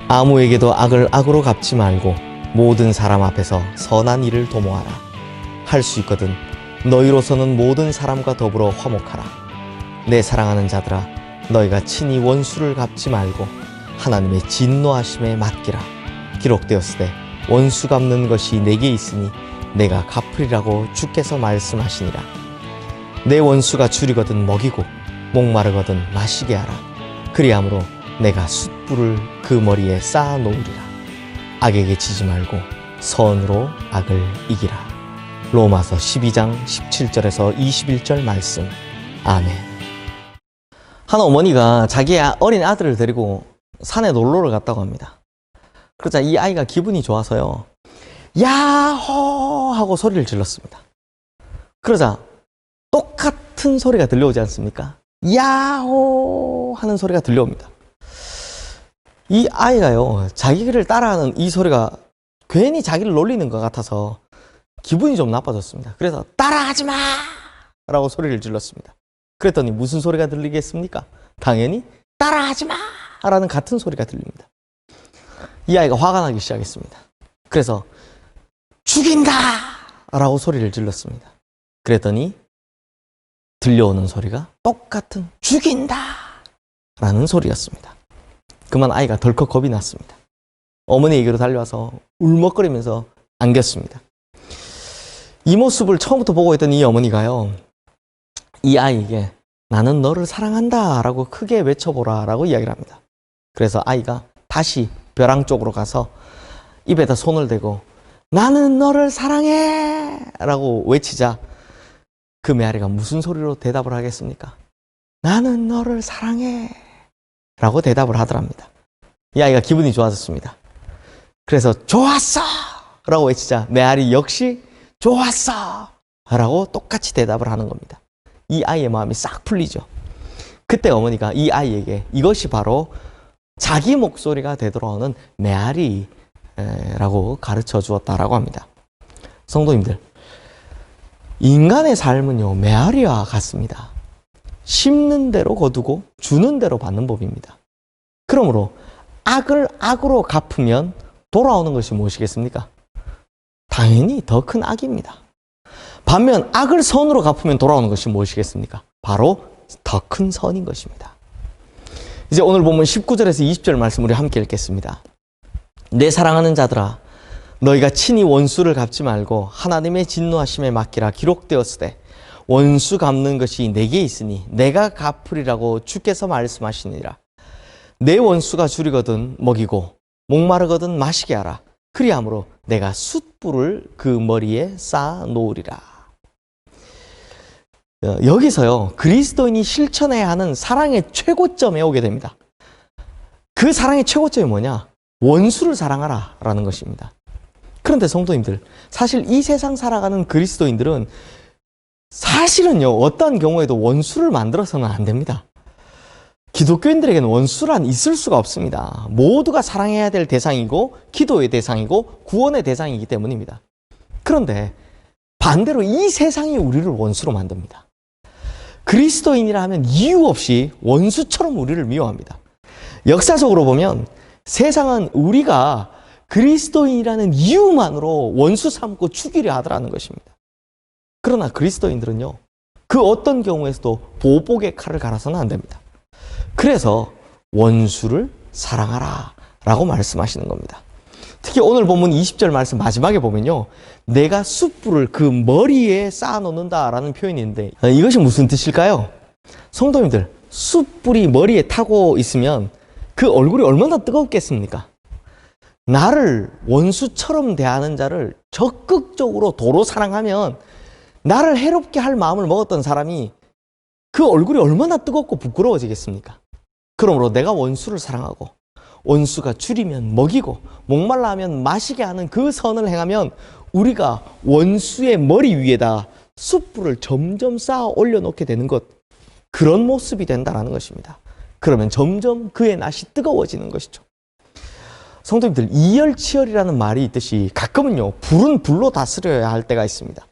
아무에게도 악을 악으로 갚지 말고 모든 사람 앞에서 선한 일을 도모하라. 할 수 있거든 너희로서는 모든 사람과 더불어 화목하라. 내 사랑하는 자들아, 너희가 친히 원수를 갚지 말고 하나님의 진노하심에 맡기라. 기록되었으되 원수 갚는 것이 내게 있으니 내가 갚으리라고 주께서 말씀하시니라. 내 원수가 줄이거든 먹이고 목마르거든 마시게 하라. 그리함으로 내가 숯불을 그 머리에 쌓아 놓으리라. 악에게 지지 말고 선으로 악을 이기라. 로마서 12장 17절에서 21절 말씀. 아멘. 한 어머니가 자기의 어린 아들을 데리고 산에 놀러를 갔다고 합니다. 그러자 이 아이가 기분이 좋아서요, 야호 하고 소리를 질렀습니다. 그러자 똑같은 소리가 들려오지 않습니까? 야호 하는 소리가 들려옵니다. 이 아이가요, 자기를 따라하는 이 소리가 괜히 자기를 놀리는 것 같아서 기분이 좀 나빠졌습니다. 그래서 따라하지 마! 라고 소리를 질렀습니다. 그랬더니 무슨 소리가 들리겠습니까? 당연히 따라하지 마! 라는 같은 소리가 들립니다. 이 아이가 화가 나기 시작했습니다. 그래서 죽인다! 라고 소리를 질렀습니다. 그랬더니 들려오는 소리가 똑같은 죽인다! 라는 소리였습니다. 그만 아이가 덜컥 겁이 났습니다. 어머니에게로 달려와서 울먹거리면서 안겼습니다. 이 모습을 처음부터 보고 있던 이 어머니가요, 이 아이에게 나는 너를 사랑한다 라고 크게 외쳐보라 라고 이야기를 합니다. 그래서 아이가 다시 벼랑 쪽으로 가서 입에다 손을 대고 나는 너를 사랑해 라고 외치자 그 메아리가 무슨 소리로 대답을 하겠습니까? 나는 너를 사랑해 라고 대답을 하더랍니다. 이 아이가 기분이 좋아졌습니다. 그래서 좋았어 라고 외치자 메아리 역시 좋았어 라고 똑같이 대답을 하는 겁니다. 이 아이의 마음이 싹 풀리죠. 그때 어머니가 이 아이에게 이것이 바로 자기 목소리가 되돌아오는 메아리라고 가르쳐 주었다라고 합니다. 성도님들, 인간의 삶은요, 메아리와 같습니다. 심는 대로 거두고 주는 대로 받는 법입니다. 그러므로 악을 악으로 갚으면 돌아오는 것이 무엇이겠습니까? 당연히 더 큰 악입니다. 반면 악을 선으로 갚으면 돌아오는 것이 무엇이겠습니까? 바로 더 큰 선인 것입니다. 이제 오늘 본문 19절에서 20절 말씀 우리 함께 읽겠습니다. 내 사랑하는 자들아, 너희가 친히 원수를 갚지 말고 하나님의 진노하심에 맡기라. 기록되었으되 원수 갚는 것이 내게 있으니 내가 갚으리라고 주께서 말씀하시니라. 내 원수가 줄이거든 먹이고 목마르거든 마시게 하라. 그리함으로 내가 숯불을 그 머리에 쌓아 놓으리라. 여기서요, 그리스도인이 실천해야 하는 사랑의 최고점에 오게 됩니다. 그 사랑의 최고점이 뭐냐? 원수를 사랑하라 라는 것입니다. 그런데 성도님들, 사실 이 세상 살아가는 그리스도인들은 사실은요, 어떠한 경우에도 원수를 만들어서는 안 됩니다. 기독교인들에게는 원수란 있을 수가 없습니다. 모두가 사랑해야 될 대상이고 기도의 대상이고 구원의 대상이기 때문입니다. 그런데 반대로 이 세상이 우리를 원수로 만듭니다. 그리스도인이라 하면 이유 없이 원수처럼 우리를 미워합니다. 역사적으로 보면 세상은 우리가 그리스도인이라는 이유만으로 원수 삼고 죽이려 하더라는 것입니다. 그러나 그리스도인들은요, 그 어떤 경우에서도 보복의 칼을 갈아서는 안 됩니다. 그래서 원수를 사랑하라 라고 말씀하시는 겁니다. 특히 오늘 본문 20절 말씀 마지막에 보면요, 내가 숯불을 그 머리에 쌓아 놓는다 라는 표현이 있는데 이것이 무슨 뜻일까요? 성도님들, 숯불이 머리에 타고 있으면 그 얼굴이 얼마나 뜨겁겠습니까? 나를 원수처럼 대하는 자를 적극적으로 도로 사랑하면 나를 해롭게 할 마음을 먹었던 사람이 그 얼굴이 얼마나 뜨겁고 부끄러워지겠습니까? 그러므로 내가 원수를 사랑하고 원수가 줄이면 먹이고 목말라 하면 마시게 하는 그 선을 행하면 우리가 원수의 머리 위에다 숯불을 점점 쌓아 올려놓게 되는 것, 그런 모습이 된다는 것입니다. 그러면 점점 그의 낯이 뜨거워지는 것이죠. 성도님들, 이열치열이라는 말이 있듯이 가끔은요, 불은 불로 다스려야 할 때가 있습니다.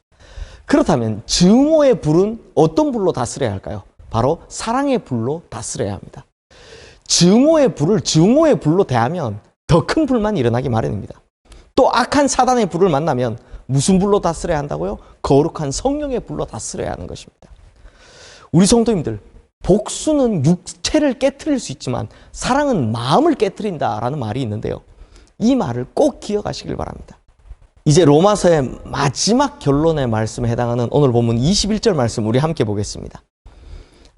그렇다면 증오의 불은 어떤 불로 다스려야 할까요? 바로 사랑의 불로 다스려야 합니다. 증오의 불을 증오의 불로 대하면 더 큰 불만이 일어나기 마련입니다. 또 악한 사단의 불을 만나면 무슨 불로 다스려야 한다고요? 거룩한 성령의 불로 다스려야 하는 것입니다. 우리 성도님들, 복수는 육체를 깨트릴 수 있지만 사랑은 마음을 깨트린다라는 말이 있는데요. 이 말을 꼭 기억하시길 바랍니다. 이제 로마서의 마지막 결론의 말씀에 해당하는 오늘 본문 21절 말씀 우리 함께 보겠습니다.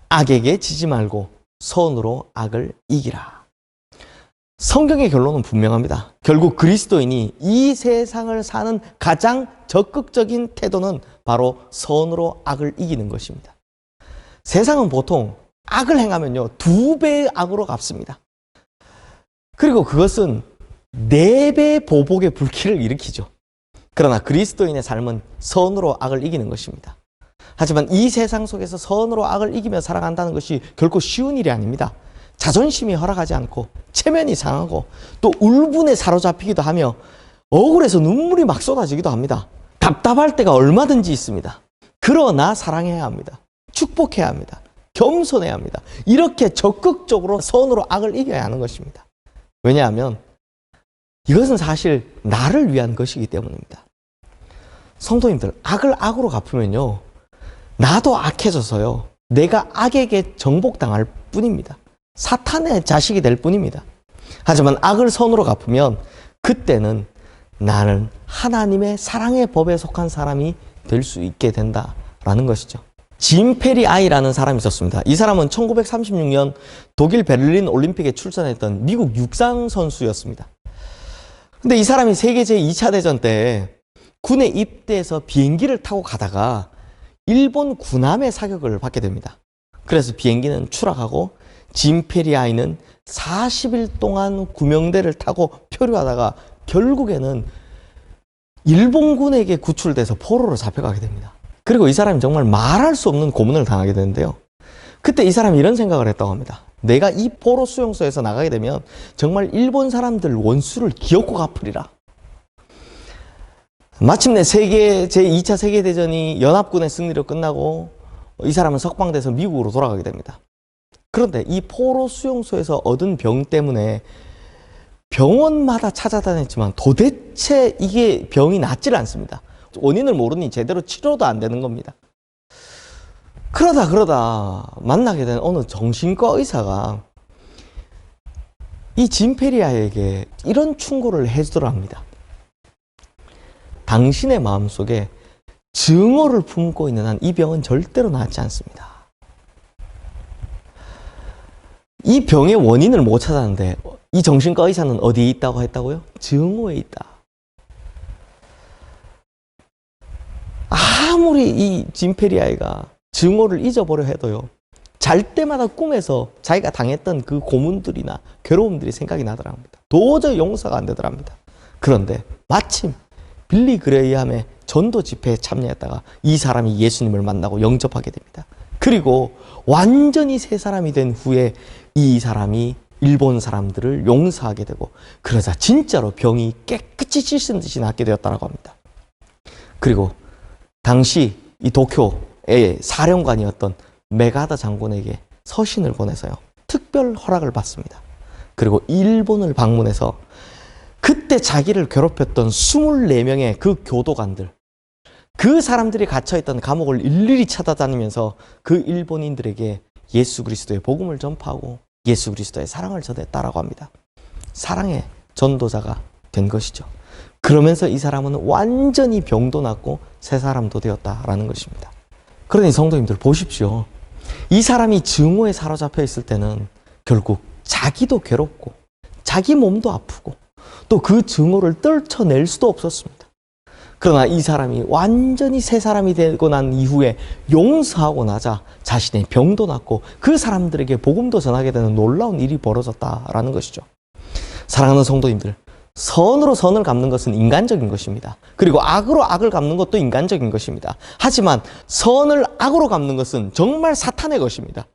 악에게 지지 말고 선으로 악을 이기라. 성경의 결론은 분명합니다. 결국 그리스도인이 이 세상을 사는 가장 적극적인 태도는 바로 선으로 악을 이기는 것입니다. 세상은 보통 악을 행하면요, 2배의 악으로 갚습니다. 그리고 그것은 4배의 보복의 불길을 일으키죠. 그러나 그리스도인의 삶은 선으로 악을 이기는 것입니다. 하지만 이 세상 속에서 선으로 악을 이기며 살아간다는 것이 결코 쉬운 일이 아닙니다. 자존심이 허락하지 않고 체면이 상하고 또 울분에 사로잡히기도 하며 억울해서 눈물이 막 쏟아지기도 합니다. 답답할 때가 얼마든지 있습니다. 그러나 사랑해야 합니다. 축복해야 합니다. 겸손해야 합니다. 이렇게 적극적으로 선으로 악을 이겨야 하는 것입니다. 왜냐하면 이것은 사실 나를 위한 것이기 때문입니다. 성도님들, 악을 악으로 갚으면요, 나도 악해져서요, 내가 악에게 정복당할 뿐입니다. 사탄의 자식이 될 뿐입니다. 하지만 악을 선으로 갚으면 그때는 나는 하나님의 사랑의 법에 속한 사람이 될 수 있게 된다라는 것이죠. 짐 페리아이라는 사람이 있었습니다. 이 사람은 1936년 독일 베를린 올림픽에 출전했던 미국 육상 선수였습니다. 근데 이 사람이 세계 제2차 대전 때 군에 입대해서 비행기를 타고 가다가 일본 군함의 사격을 받게 됩니다. 그래서 비행기는 추락하고 짐 페리아이는 40일 동안 구명대를 타고 표류하다가 결국에는 일본군에게 구출돼서 포로로 잡혀가게 됩니다. 그리고 이 사람이 정말 말할 수 없는 고문을 당하게 되는데요. 그때 이 사람이 이런 생각을 했다고 합니다. 내가 이 포로 수용소에서 나가게 되면 정말 일본 사람들 원수를 기어코 갚으리라. 마침내 제2차 세계대전이 연합군의 승리로 끝나고 이 사람은 석방돼서 미국으로 돌아가게 됩니다. 그런데 이 포로 수용소에서 얻은 병 때문에 병원마다 찾아다녔지만 도대체 이게 병이 낫질 않습니다. 원인을 모르니 제대로 치료도 안 되는 겁니다. 그러다 만나게 된 어느 정신과 의사가 이 짐 페리아에게 이런 충고를 해주더랍니다. 당신의 마음속에 증오를 품고 있는 한 이 병은 절대로 낫지 않습니다. 이 병의 원인을 못 찾았는데 이 정신과 의사는 어디에 있다고 했다고요? 증오에 있다. 아무리 이 짐 페리아이가 증오를 잊어보려 해도요, 잘 때마다 꿈에서 자기가 당했던 그 고문들이나 괴로움들이 생각이 나더랍니다. 도저히 용서가 안 되더랍니다. 그런데 마침 빌리 그레이엄의 전도 집회에 참여했다가 이 사람이 예수님을 만나고 영접하게 됩니다. 그리고 완전히 새 사람이 된 후에 이 사람이 일본 사람들을 용서하게 되고, 그러자 진짜로 병이 깨끗이 씻은 듯이 낫게 되었다고 합니다. 그리고 당시 이 도쿄의 사령관이었던 메가다 장군에게 서신을 보내서요, 특별 허락을 받습니다. 그리고 일본을 방문해서 그때 자기를 괴롭혔던 24명의 그 교도관들, 그 사람들이 갇혀있던 감옥을 일일이 찾아다니면서 그 일본인들에게 예수 그리스도의 복음을 전파하고 예수 그리스도의 사랑을 전했다라고 합니다. 사랑의 전도자가 된 것이죠. 그러면서 이 사람은 완전히 병도 낫고 새 사람도 되었다라는 것입니다. 그러니 성도님들 보십시오. 이 사람이 증오에 사로잡혀 있을 때는 결국 자기도 괴롭고 자기 몸도 아프고 또 그 증오를 떨쳐낼 수도 없었습니다. 그러나 이 사람이 완전히 새 사람이 되고 난 이후에 용서하고 나자 자신의 병도 낫고 그 사람들에게 복음도 전하게 되는 놀라운 일이 벌어졌다라는 것이죠. 사랑하는 성도님들, 선으로 선을 갚는 것은 인간적인 것입니다. 그리고 악으로 악을 갚는 것도 인간적인 것입니다. 하지만 선을 악으로 갚는 것은 정말 사탄의 것입니다.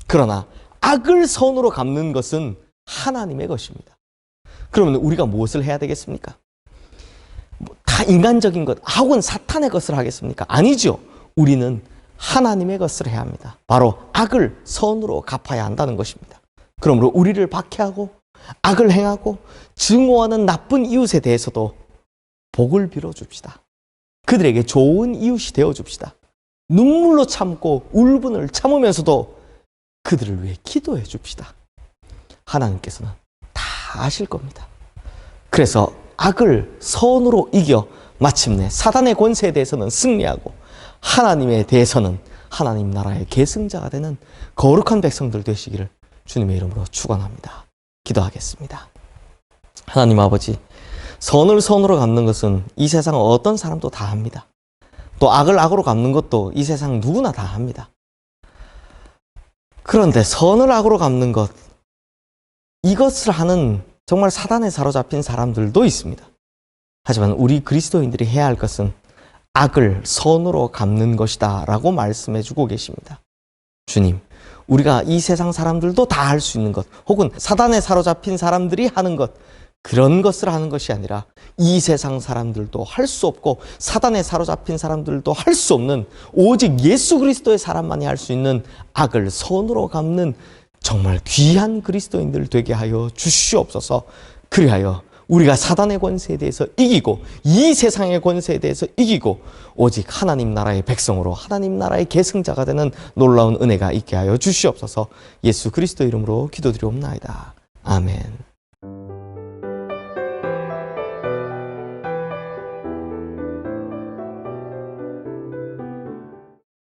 그러나 악을 선으로 갚는 것은 하나님의 것입니다. 그러면 우리가 무엇을 해야 되겠습니까? 다 인간적인 것, 혹은 사탄의 것을 하겠습니까? 아니죠. 우리는 하나님의 것을 해야 합니다. 바로 악을 선으로 갚아야 한다는 것입니다. 그러므로 우리를 박해하고 악을 행하고 증오하는 나쁜 이웃에 대해서도 복을 빌어줍시다. 그들에게 좋은 이웃이 되어줍시다. 눈물로 참고 울분을 참으면서도 그들을 위해 기도해 줍시다. 하나님께서는 다 아실 겁니다. 그래서 악을 선으로 이겨 마침내 사단의 권세에 대해서는 승리하고 하나님에 대해서는 하나님 나라의 계승자가 되는 거룩한 백성들 되시기를 주님의 이름으로 축원합니다. 기도하겠습니다. 하나님 아버지, 선을 선으로 갚는 것은 이 세상 어떤 사람도 다 합니다. 또 악을 악으로 갚는 것도 이 세상 누구나 다 합니다. 그런데 선을 악으로 갚는 것, 이것을 하는 정말 사단에 사로잡힌 사람들도 있습니다. 하지만 우리 그리스도인들이 해야 할 것은 악을 선으로 갚는 것이다 라고 말씀해 주고 계십니다. 주님, 우리가 이 세상 사람들도 다 할 수 있는 것, 혹은 사단에 사로잡힌 사람들이 하는 것, 그런 것을 하는 것이 아니라 이 세상 사람들도 할 수 없고 사단에 사로잡힌 사람들도 할 수 없는 오직 예수 그리스도의 사람만이 할 수 있는 악을 선으로 갚는 정말 귀한 그리스도인들 되게 하여 주시옵소서. 그리하여 우리가 사단의 권세에 대해서 이기고 이 세상의 권세에 대해서 이기고 오직 하나님 나라의 백성으로 하나님 나라의 계승자가 되는 놀라운 은혜가 있게 하여 주시옵소서. 예수 그리스도 이름으로 기도드리옵나이다. 아멘.